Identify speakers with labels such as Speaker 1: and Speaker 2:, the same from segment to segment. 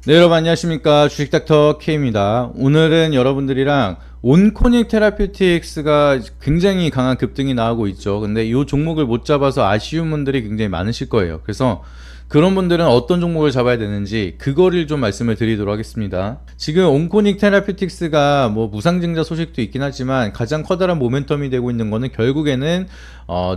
Speaker 1: 네, 여러분 안녕하십니까. 주식닥터 K입니다. 오늘은 여러분들이랑 온코닉 테라퓨틱스가 굉장히 강한 급등이 나오고 있죠. 근데 이 종목을 못 잡아서 아쉬운 분들이 굉장히 많으실 거예요. 그래서 그런 분들은 어떤 종목을 잡아야 되는지 그거를 좀 말씀을 드리도록 하겠습니다. 지금 온코닉 테라퓨틱스가 뭐 무상증자 소식도 있긴 하지만 가장 커다란 모멘텀이 되고 있는 거는 결국에는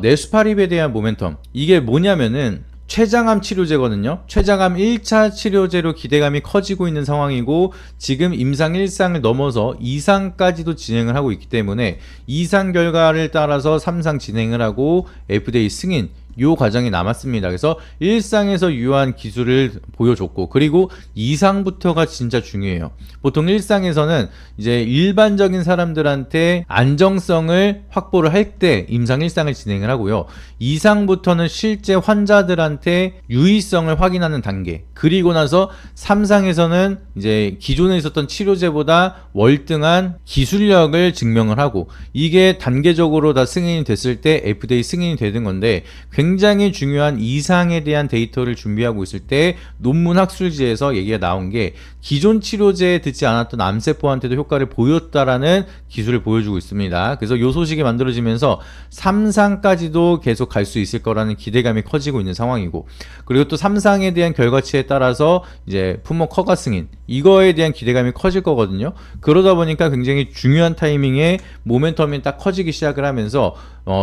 Speaker 1: 네스파립에 대한 모멘텀. 이게 뭐냐면은 췌장암 치료제거든요. 췌장암 1차 치료제로 기대감이 커지고 있는 상황이고 지금 임상 1상을 넘어서 2상까지도 진행을 하고 있기 때문에 2상 결과를 따라서 3상 진행을 하고 FDA 승인 요 과정이 남았습니다. 그래서 1상에서 유효한 기술을 보여줬고 그리고 2상부터가 진짜 중요해요. 보통 1상에서는 이제 일반적인 사람들한테 안정성을 확보를 할 때 임상 1상을 진행을 하고요. 2상부터는 실제 환자들한테 유의성을 확인하는 단계. 그리고 나서 3상에서는 이제 기존에 있었던 치료제보다 월등한 기술력을 증명을 하고 이게 단계적으로 다 승인이 됐을 때 FDA 승인이 되는 건데 굉장히 중요한 이상에 대한 데이터를 준비하고 있을 때 논문 학술지에서 얘기가 나온 게 기존 치료제에 듣지 않았던 암세포한테도 효과를 보였다라는 기술을 보여주고 있습니다. 그래서 이 소식이 만들어지면서 3상까지도 계속 갈 수 있을 거라는 기대감이 커지고 있는 상황이고 그리고 또 3상에 대한 결과치에 따라서 이제 품목 허가 승인 이거에 대한 기대감이 커질 거거든요. 그러다 보니까 굉장히 중요한 타이밍에 모멘텀이 딱 커지기 시작을 하면서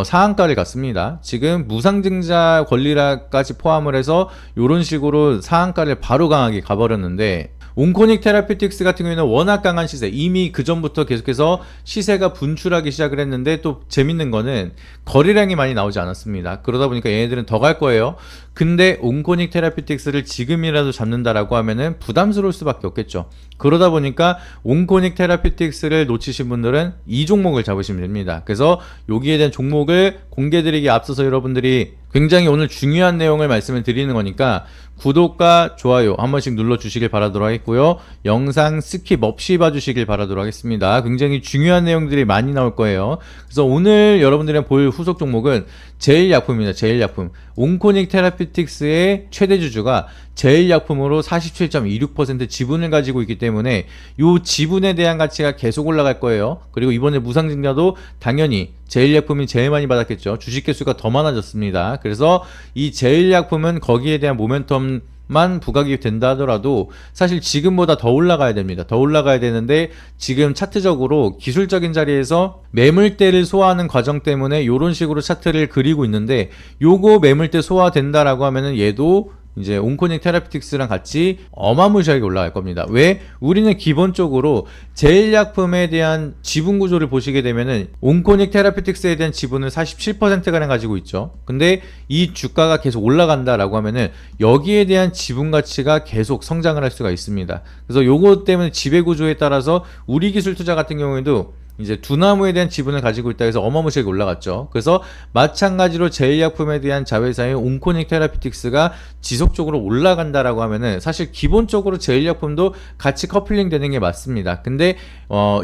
Speaker 1: 상한가를 갔습니다. 지금 무상증자 권리라까지 포함을 해서 이런 식으로 상한가를 바로 강하게 가버렸는데 온코닉 테라퓨틱스 같은 경우에는 워낙 강한 시세 이미 그 전부터 계속해서 시세가 분출하기 시작을 했는데 또 재밌는 거는 거래량이 많이 나오지 않았습니다. 그러다 보니까 얘네들은 더 갈 거예요. 근데 온코닉 테라퓨틱스를 지금이라도 잡는다라고 하면은 부담스러울 수밖에 없겠죠. 그러다 보니까 온코닉 테라퓨틱스를 놓치신 분들은 이 종목을 잡으시면 됩니다. 그래서 여기에 대한 종목을 공개드리기 앞서서 여러분들이 굉장히 오늘 중요한 내용을 말씀을 드리는 거니까 구독과 좋아요 한 번씩 눌러주시길 바라도록 하겠고요. 영상 스킵 없이 봐주시길 바라도록 하겠습니다. 굉장히 중요한 내용들이 많이 나올 거예요. 그래서 오늘 여러분들이랑 볼 후속 종목은 제일약품입니다. 제일약품. 온코닉 테라퓨틱스의 최대 주주가 제일약품으로 47.26% 지분을 가지고 있기 때문에 이 지분에 대한 가치가 계속 올라갈 거예요. 그리고 이번에 무상증자도 당연히 제일약품이 제일 많이 받았겠죠. 주식 개수가 더 많아졌습니다. 그래서 이 제일약품은 거기에 대한 모멘텀만 부각이 된다 하더라도 사실 지금보다 더 올라가야 됩니다. 더 올라가야 되는데 지금 차트적으로 기술적인 자리에서 매물대를 소화하는 과정 때문에 이런 식으로 차트를 그리고 있는데 요거 매물대 소화된다라고 하면은 얘도 이제 온코닉 테라퓨틱스랑 같이 어마무시하게 올라갈 겁니다. 왜? 우리는 기본적으로 제일약품에 대한 지분 구조를 보시게 되면은 온코닉 테라퓨틱스에 대한 지분을 47%가량 가지고 있죠. 근데 이 주가가 계속 올라간다라고 하면은 여기에 대한 지분 가치가 계속 성장을 할 수가 있습니다. 그래서 요거 때문에 지배 구조에 따라서 우리 기술 투자 같은 경우에도 이제 두나무에 대한 지분을 가지고 있다 해서 어마무시하게 올라갔죠. 그래서 마찬가지로 제일약품에 대한 자회사인 온코닉 테라퓨틱스가 지속적으로 올라간다라고 하면은 사실 기본적으로 제일약품도 같이 커플링 되는 게 맞습니다. 근데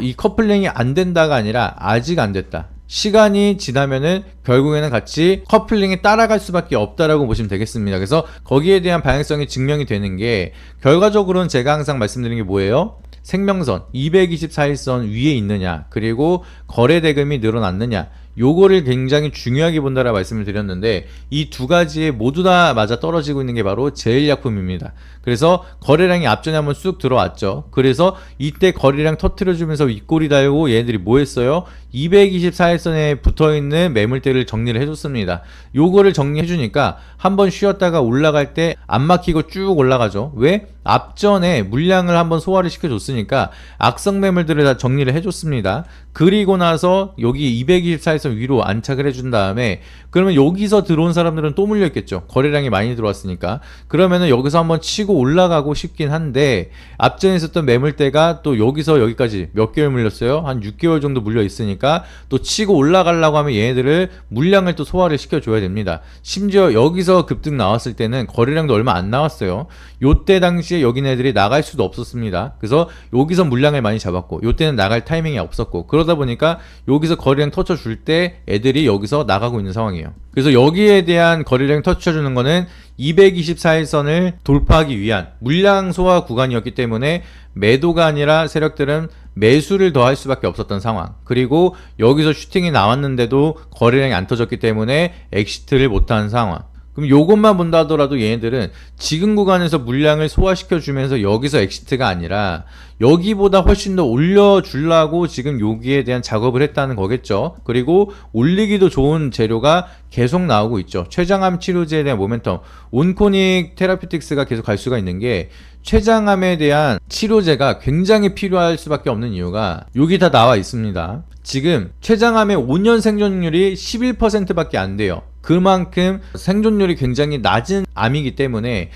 Speaker 1: 이 커플링이 안 된다가 아니라 아직 안 됐다. 시간이 지나면은 결국에는 같이 커플링이 따라갈 수밖에 없다라고 보시면 되겠습니다. 그래서 거기에 대한 방향성이 증명이 되는 게 결과적으로는 제가 항상 말씀드리는 게 뭐예요? 생명선 224일선 위에 있느냐 그리고 거래 대금이 늘어났느냐 요거를 굉장히 중요하게 본다라 말씀을 드렸는데 이 두 가지에 모두 다 맞아 떨어지고 있는 게 바로 제일약품입니다. 그래서 거래량이 앞전에 한번 쑥 들어왔죠. 그래서 이때 거래량 터트려주면서 윗골이 달고 얘네들이 뭐 했어요? 224일선에 붙어있는 매물대를 정리를 해줬습니다. 요거를 정리해주니까 한번 쉬었다가 올라갈 때 안 막히고 쭉 올라가죠. 왜? 앞전에 물량을 한번 소화를 시켜줬으니까 악성 매물들을 다 정리를 해줬습니다. 그리고 나서 여기 224일선 위로 안착을 해준 다음에 그러면 여기서 들어온 사람들은 또 물려있겠죠. 거래량이 많이 들어왔으니까. 그러면은 여기서 한번 치고 올라가고 싶긴 한데 앞전에 있었던 매물대가 또 여기서 여기까지 몇 개월 물렸어요? 한 6개월 정도 물려 있으니까 또 치고 올라가려고 하면 얘네들을 물량을 또 소화를 시켜줘야 됩니다. 심지어 여기서 급등 나왔을 때는 거래량도 얼마 안 나왔어요. 요때 당시에 여기네들이 나갈 수도 없었습니다. 그래서 여기서 물량을 많이 잡았고 요때는 나갈 타이밍이 없었고 그러다 보니까 여기서 거래량 터쳐줄 때 애들이 여기서 나가고 있는 상황이에요. 그래서 여기에 대한 거래량 터쳐주는 거는 224일선을 돌파하기 위한 물량 소화 구간이었기 때문에 매도가 아니라 세력들은 매수를 더 할 수밖에 없었던 상황. 그리고 여기서 슈팅이 나왔는데도 거래량이 안 터졌기 때문에 엑시트를 못한 상황. 그럼 요것만 본다 하더라도 얘네들은 지금 구간에서 물량을 소화시켜 주면서 여기서 엑시트가 아니라 여기보다 훨씬 더 올려주려고 지금 여기에 대한 작업을 했다는 거겠죠. 그리고 올리기도 좋은 재료가 계속 나오고 있죠. 췌장암 치료제에 대한 모멘텀. 온코닉 테라피틱스가 계속 갈 수가 있는 게 췌장암에 대한 치료제가 굉장히 필요할 수밖에 없는 이유가 여기 다 나와 있습니다. 지금 췌장암의 5년 생존율이 11%밖에 안 돼요. 그만큼 생존율이 굉장히 낮은 암이기 때문에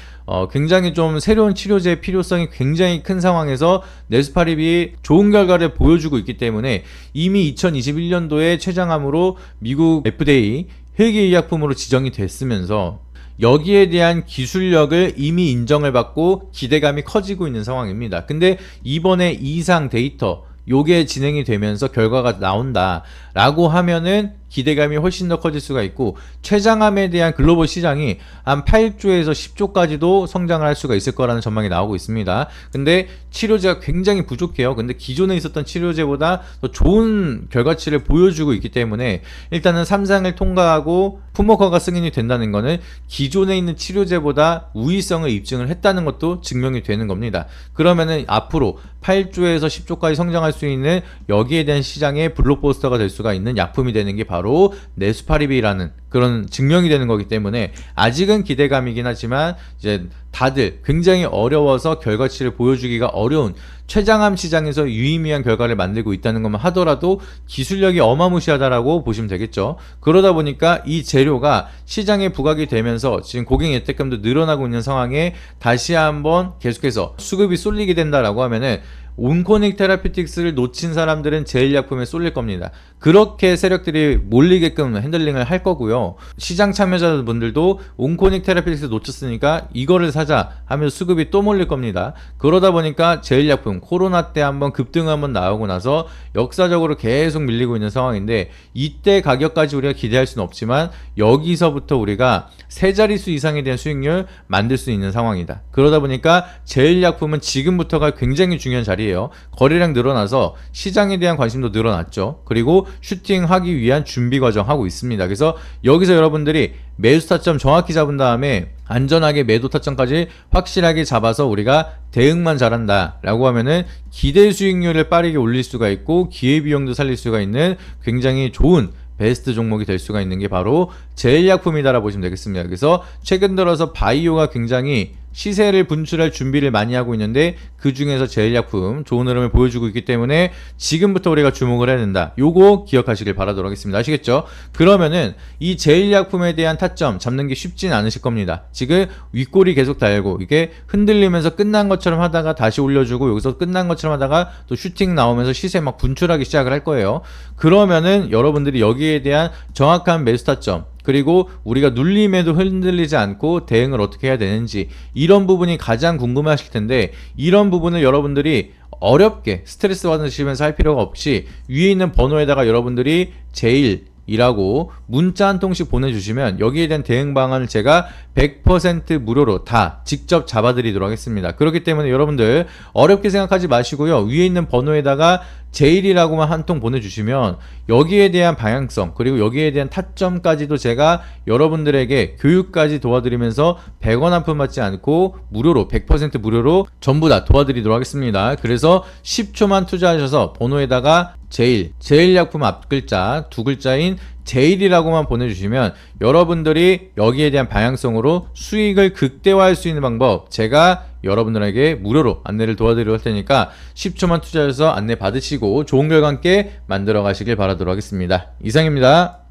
Speaker 1: 굉장히 좀 새로운 치료제의 필요성이 굉장히 큰 상황에서 네스파립이 좋은 결과를 보여주고 있기 때문에 이미 2021년도에 췌장암으로 미국 FDA 혈기의약품으로 지정이 됐으면서 여기에 대한 기술력을 이미 인정을 받고 기대감이 커지고 있는 상황입니다. 근데 이번에 이상 데이터 요게 진행이 되면서 결과가 나온다 라고 하면은 기대감이 훨씬 더 커질 수가 있고 췌장암에 대한 글로벌 시장이 한 8조에서 10조까지도 성장을 할 수가 있을 거라는 전망이 나오고 있습니다. 근데 치료제가 굉장히 부족해요. 근데 기존에 있었던 치료제보다 더 좋은 결과치를 보여주고 있기 때문에 일단은 3상을 통과하고 품목허가 승인이 된다는 거는 기존에 있는 치료제보다 우위성을 입증을 했다는 것도 증명이 되는 겁니다. 그러면은 앞으로 8조에서 10조까지 성장할 수 있는 여기에 대한 시장의 블록버스터가 될 수가 있는 약품이 되는 게 바로 네스파립이라는 그런 증명이 되는 거기 때문에 아직은 기대감이긴 하지만 이제 다들 굉장히 어려워서 결과치를 보여주기가 어려운 췌장암 시장에서 유의미한 결과를 만들고 있다는 것만 하더라도 기술력이 어마무시하다라고 보시면 되겠죠. 그러다 보니까 이 재료가 시장에 부각이 되면서 지금 고객 혜택금도 늘어나고 있는 상황에 다시 한번 계속해서 수급이 쏠리게 된다라고 하면은 온코닉 테라피틱스를 놓친 사람들은 제일약품에 쏠릴 겁니다. 그렇게 세력들이 몰리게끔 핸들링을 할 거고요. 시장 참여자분들도 온코닉 테라피틱스 놓쳤으니까 이거를 사자 하면서 수급이 또 몰릴 겁니다. 그러다 보니까 제일약품 코로나 때 한번 급등 한번 나오고 나서 역사적으로 계속 밀리고 있는 상황인데 이때 가격까지 우리가 기대할 수는 없지만 여기서부터 우리가 세 자릿수 이상에 대한 수익률 만들 수 있는 상황이다. 그러다 보니까 제일약품은 지금부터가 굉장히 중요한 자리예요. 거래량 늘어나서 시장에 대한 관심도 늘어났죠. 그리고 슈팅하기 위한 준비 과정 하고 있습니다. 그래서 여기서 여러분들이 매수 타점 정확히 잡은 다음에 안전하게 매도 타점까지 확실하게 잡아서 우리가 대응만 잘한다 라고 하면은 기대 수익률을 빠르게 올릴 수가 있고 기회비용도 살릴 수가 있는 굉장히 좋은 베스트 종목이 될 수가 있는 게 바로 제일약품이다라 보시면 되겠습니다. 그래서 최근 들어서 바이오가 굉장히 시세를 분출할 준비를 많이 하고 있는데 그 중에서 제일약품 좋은 흐름을 보여주고 있기 때문에 지금부터 우리가 주목을 해야 된다. 요거 기억하시길 바라도록 하겠습니다. 아시겠죠? 그러면은 이 제일약품에 대한 타점 잡는 게 쉽진 않으실 겁니다. 지금 윗골이 계속 달고 이게 흔들리면서 끝난 것처럼 하다가 다시 올려주고 여기서 끝난 것처럼 하다가 또 슈팅 나오면서 시세 막 분출하기 시작을 할 거예요. 그러면은 여러분들이 여기에 대한 정확한 매수 타점 그리고 우리가 눌림에도 흔들리지 않고 대응을 어떻게 해야 되는지 이런 부분이 가장 궁금하실 텐데 이런 부분을 여러분들이 어렵게 스트레스 받으시면서 할 필요가 없이 위에 있는 번호에다가 여러분들이 제일이라고 문자 한 통씩 보내주시면 여기에 대한 대응 방안을 제가 100% 무료로 다 직접 잡아드리도록 하겠습니다. 그렇기 때문에 여러분들 어렵게 생각하지 마시고요. 위에 있는 번호에다가 제일이라고만 한 통 보내주시면 여기에 대한 방향성 그리고 여기에 대한 타점까지도 제가 여러분들에게 교육까지 도와드리면서 100원 한 푼 받지 않고 무료로 100% 무료로 전부 다 도와드리도록 하겠습니다. 그래서 10초만 투자하셔서 번호에다가 제일약품 앞글자 두 글자인 제일이라고만 보내주시면 여러분들이 여기에 대한 방향성으로 수익을 극대화할 수 있는 방법 제가 여러분들에게 무료로 안내를 도와드리도록 할 테니까 10초만 투자해서 안내 받으시고 좋은 결과 함께 만들어 가시길 바라도록 하겠습니다. 이상입니다.